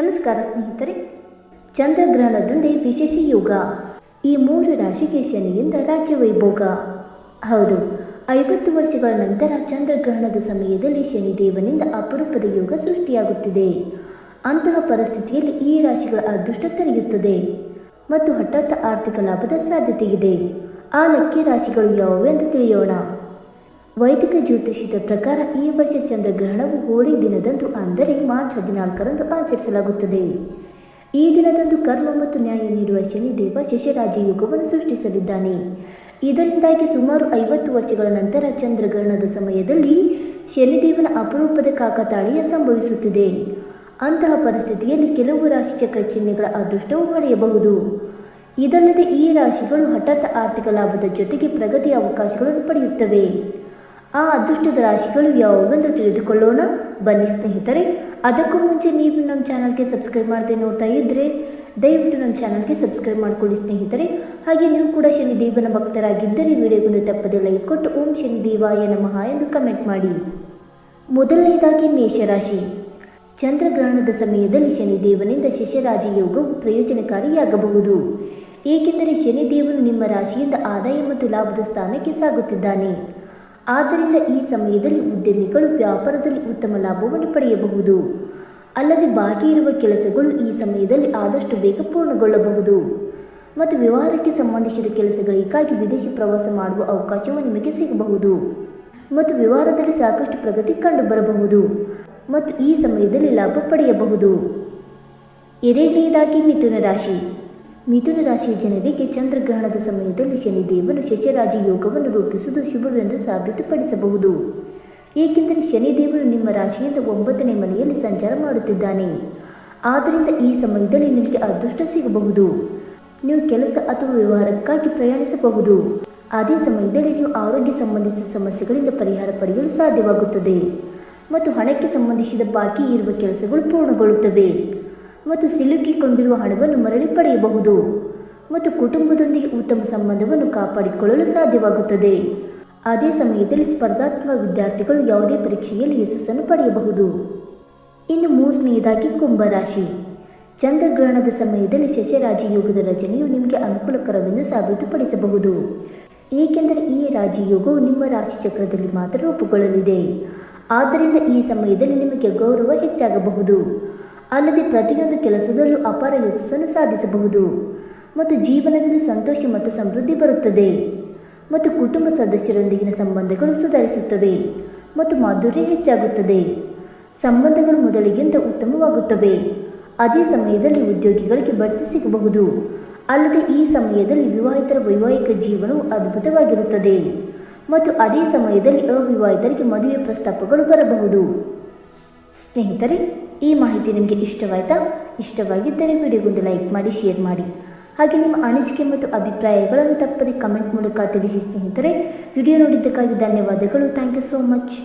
ನಮಸ್ಕಾರ ಸ್ನೇಹಿತರೆ. ಚಂದ್ರಗ್ರಹಣದಂದೇ ವಿಶೇಷ ಯೋಗ. ಈ 3 ರಾಶಿಗೆ ಶನಿಯಿಂದ ರಾಜ್ಯ ವೈಭೋಗ. ಹೌದು, 50 ವರ್ಷಗಳ ನಂತರ ಚಂದ್ರಗ್ರಹಣದ ಸಮಯದಲ್ಲಿ ಶನಿದೇವನಿಂದ ಅಪರೂಪದ ಯೋಗ ಸೃಷ್ಟಿಯಾಗುತ್ತಿದೆ. ಅಂತಹ ಪರಿಸ್ಥಿತಿಯಲ್ಲಿ ಈ ರಾಶಿಗಳ ಅದೃಷ್ಟ ತೆರೆಯುತ್ತದೆ ಮತ್ತು ಹಠಾತ್ ಆರ್ಥಿಕ ಲಾಭದ ಸಾಧ್ಯತೆ ಇದೆ. ಆ ಲಕ್ಕಿ ರಾಶಿಗಳು ಯಾವುವು ಎಂದು ತಿಳಿಯೋಣ. ವೈದಿಕ ಜ್ಯೋತಿಷ್ಯದ ಪ್ರಕಾರ ಈ ವರ್ಷ ಚಂದ್ರಗ್ರಹಣವು ಹೋಳಿ ದಿನದಂದು ಅಂದರೆ ಮಾರ್ಚ್ 14ರಂದು ಆಚರಿಸಲಾಗುತ್ತದೆ. ಈ ದಿನದಂದು ಕರ್ಮ ಮತ್ತು ನ್ಯಾಯ ನೀಡುವ ಶನಿದೇವ ಶಶರಾಜ ಯೋಗವನ್ನು ಸೃಷ್ಟಿಸಲಿದ್ದಾನೆ. ಇದರಿಂದಾಗಿ ಸುಮಾರು 50 ವರ್ಷಗಳ ನಂತರ ಚಂದ್ರಗ್ರಹಣದ ಸಮಯದಲ್ಲಿ ಶನಿದೇವನ ಅಪರೂಪದ ಕಾಕತಾಳೀಯ ಸಂಭವಿಸುತ್ತಿದೆ. ಅಂತಹ ಪರಿಸ್ಥಿತಿಯಲ್ಲಿ ಕೆಲವು ರಾಶಿಚಕ್ರ ಚಿಹ್ನೆಗಳ ಅದೃಷ್ಟವು ಹೊಳೆಯಬಹುದು. ಇದಲ್ಲದೆ ಈ ರಾಶಿಗಳು ಹಠಾತ್ ಆರ್ಥಿಕ ಲಾಭದ ಜೊತೆಗೆ ಪ್ರಗತಿಯ ಅವಕಾಶಗಳನ್ನು ಪಡೆಯುತ್ತವೆ. ಆ ಅದೃಷ್ಟದ ರಾಶಿಗಳು ಯಾವುವೆಂದು ತಿಳಿದುಕೊಳ್ಳೋಣ ಬನ್ನಿ ಸ್ನೇಹಿತರೆ. ಅದಕ್ಕೂ ಮುಂಚೆ ನೀವು ನಮ್ಮ ಚಾನಲ್ಗೆ ಸಬ್ಸ್ಕ್ರೈಬ್ ಮಾಡದೆ ನೋಡ್ತಾ ಇದ್ದರೆ ದಯವಿಟ್ಟು ನಮ್ಮ ಚಾನಲ್ಗೆ ಸಬ್ಸ್ಕ್ರೈಬ್ ಮಾಡಿಕೊಳ್ಳಿ ಸ್ನೇಹಿತರೆ. ಹಾಗೆ ನೀವು ಕೂಡ ಶನಿದೇವನ ಭಕ್ತರಾಗಿದ್ದರೆ ವಿಡಿಯೋಗೊಂದು ತಪ್ಪದೆ ಲೈಕ್ ಕೊಟ್ಟು ಓಂ ಶನಿದೇವಾಯ ನಮಃ ಎಂದು ಕಮೆಂಟ್ ಮಾಡಿ. ಮೊದಲನೇದಾಗಿ ಮೇಷರಾಶಿ. ಚಂದ್ರಗ್ರಹಣದ ಸಮಯದಲ್ಲಿ ಶನಿದೇವನಿಂದ ಶಶರಾಜ ಯೋಗವು ಪ್ರಯೋಜನಕಾರಿಯಾಗಬಹುದು. ಏಕೆಂದರೆ ಶನಿದೇವನು ನಿಮ್ಮ ರಾಶಿಯಿಂದ ಆದಾಯ ಮತ್ತು ಲಾಭದ ಸ್ಥಾನಕ್ಕೆ ಸಾಗುತ್ತಿದ್ದಾನೆ. ಆದ್ದರಿಂದ ಈ ಸಮಯದಲ್ಲಿ ಉದ್ಯಮಿಗಳು ವ್ಯಾಪಾರದಲ್ಲಿ ಉತ್ತಮ ಲಾಭವನ್ನು ಪಡೆಯಬಹುದು. ಅಲ್ಲದೆ ಬಾಕಿ ಇರುವ ಕೆಲಸಗಳು ಈ ಸಮಯದಲ್ಲಿ ಆದಷ್ಟು ಬೇಗ ಪೂರ್ಣಗೊಳ್ಳಬಹುದು ಮತ್ತು ವ್ಯವಹಾರಕ್ಕೆ ಸಂಬಂಧಿಸಿದ ಕೆಲಸಗಳಿಗಾಗಿ ವಿದೇಶಿ ಪ್ರವಾಸ ಮಾಡುವ ಅವಕಾಶವು ನಿಮಗೆ ಸಿಗಬಹುದು ಮತ್ತು ವ್ಯವಹಾರದಲ್ಲಿ ಸಾಕಷ್ಟು ಪ್ರಗತಿ ಕಂಡುಬರಬಹುದು ಮತ್ತು ಈ ಸಮಯದಲ್ಲಿ ಲಾಭ ಪಡೆಯಬಹುದು. ಎರಡನೆಯದಾಗಿ ಮಿಥುನ ರಾಶಿ. ಮಿಥುನ ರಾಶಿಯ ಜನರಿಗೆ ಚಂದ್ರಗ್ರಹಣದ ಸಮಯದಲ್ಲಿ ಶನಿದೇವನು ಶಶರಾಜ ಯೋಗವನ್ನು ರೂಪಿಸುವುದು ಶುಭವೆಂದು ಸಾಬೀತುಪಡಿಸಬಹುದು. ಏಕೆಂದರೆ ಶನಿದೇವನು ನಿಮ್ಮ ರಾಶಿಯಿಂದ 9ನೇ ಮನೆಯಲ್ಲಿ ಸಂಚಾರ ಮಾಡುತ್ತಿದ್ದಾನೆ. ಆದ್ದರಿಂದ ಈ ಸಮಯದಲ್ಲಿ ನಿಮಗೆ ಅದೃಷ್ಟ ಸಿಗಬಹುದು. ನೀವು ಕೆಲಸ ಅಥವಾ ವ್ಯವಹಾರಕ್ಕಾಗಿ ಪ್ರಯಾಣಿಸಬಹುದು. ಅದೇ ಸಮಯದಲ್ಲಿ ನೀವು ಆರೋಗ್ಯ ಸಂಬಂಧಿಸಿದ ಸಮಸ್ಯೆಗಳಿಂದ ಪರಿಹಾರ ಪಡೆಯಲು ಸಾಧ್ಯವಾಗುತ್ತದೆ ಮತ್ತು ಹಣಕ್ಕೆ ಸಂಬಂಧಿಸಿದ ಬಾಕಿ ಇರುವ ಕೆಲಸಗಳು ಪೂರ್ಣಗೊಳ್ಳುತ್ತವೆ ಮತ್ತು ಸಿಲುಕಿಕೊಂಡಿರುವ ಹಣವನ್ನು ಮರಳಿ ಪಡೆಯಬಹುದು ಮತ್ತು ಕುಟುಂಬದೊಂದಿಗೆ ಉತ್ತಮ ಸಂಬಂಧವನ್ನು ಕಾಪಾಡಿಕೊಳ್ಳಲು ಸಾಧ್ಯವಾಗುತ್ತದೆ. ಅದೇ ಸಮಯದಲ್ಲಿ ಸ್ಪರ್ಧಾತ್ಮಕ ವಿದ್ಯಾರ್ಥಿಗಳು ಯಾವುದೇ ಪರೀಕ್ಷೆಯಲ್ಲಿ ಯಶಸ್ಸನ್ನು ಪಡೆಯಬಹುದು. ಇನ್ನು ಮೂರನೆಯದಾಗಿ ಕುಂಭರಾಶಿ. ಚಂದ್ರಗ್ರಹಣದ ಸಮಯದಲ್ಲಿ ಶಶರಾಜ ಯೋಗದ ರಚನೆಯು ನಿಮಗೆ ಅನುಕೂಲಕರವೆಂದು ಸಾಬೀತುಪಡಿಸಬಹುದು. ಏಕೆಂದರೆ ಈ ರಾಜಯೋಗವು ನಿಮ್ಮ ರಾಶಿ ಚಕ್ರದಲ್ಲಿ ಮಾತ್ರ ರೂಪುಗೊಳ್ಳಲಿದೆ. ಆದ್ದರಿಂದ ಈ ಸಮಯದಲ್ಲಿ ನಿಮಗೆ ಗೌರವ ಹೆಚ್ಚಾಗಬಹುದು. ಅಲ್ಲದೆ ಪ್ರತಿಯೊಂದು ಕೆಲಸದಲ್ಲೂ ಅಪಾರ ಯಶಸ್ಸನ್ನು ಸಾಧಿಸಬಹುದು ಮತ್ತು ಜೀವನದಲ್ಲಿ ಸಂತೋಷ ಮತ್ತು ಸಮೃದ್ಧಿ ಬರುತ್ತದೆ ಮತ್ತು ಕುಟುಂಬ ಸದಸ್ಯರೊಂದಿಗಿನ ಸಂಬಂಧಗಳು ಸುಧಾರಿಸುತ್ತವೆ ಮತ್ತು ಮಾಧುರ್ಯ ಹೆಚ್ಚಾಗುತ್ತದೆ. ಸಂಬಂಧಗಳು ಮೊದಲಿಗಿಂತ ಉತ್ತಮವಾಗುತ್ತವೆ. ಅದೇ ಸಮಯದಲ್ಲಿ ಉದ್ಯೋಗಿಗಳಿಗೆ ಬಡ್ತಿ ಸಿಗಬಹುದು. ಅಲ್ಲದೆ ಈ ಸಮಯದಲ್ಲಿ ವಿವಾಹಿತರ ವೈವಾಹಿಕ ಜೀವನವು ಅದ್ಭುತವಾಗಿರುತ್ತದೆ ಮತ್ತು ಅದೇ ಸಮಯದಲ್ಲಿ ಅವಿವಾಹಿತರಿಗೆ ಮದುವೆ ಪ್ರಸ್ತಾಪಗಳು ಬರಬಹುದು. ಸ್ನೇಹಿತರೆ, ಈ ಮಾಹಿತಿ ನಿಮಗೆ ಇಷ್ಟವಾಯಿತಾ? ಇಷ್ಟವಾಗಿದ್ದರೆ ವಿಡಿಯೋಗೊಂದು ಲೈಕ್ ಮಾಡಿ, ಶೇರ್ ಮಾಡಿ. ಹಾಗೆ ನಿಮ್ಮ ಅನಿಸಿಕೆ ಮತ್ತು ಅಭಿಪ್ರಾಯಗಳನ್ನು ತಪ್ಪದೆ ಕಮೆಂಟ್ ಮೂಲಕ ತಿಳಿಸಿ ಸ್ನೇಹಿತರೆ. ವಿಡಿಯೋ ನೋಡಿದ್ದಕ್ಕಾಗಿ ಧನ್ಯವಾದಗಳು. Thank you so much.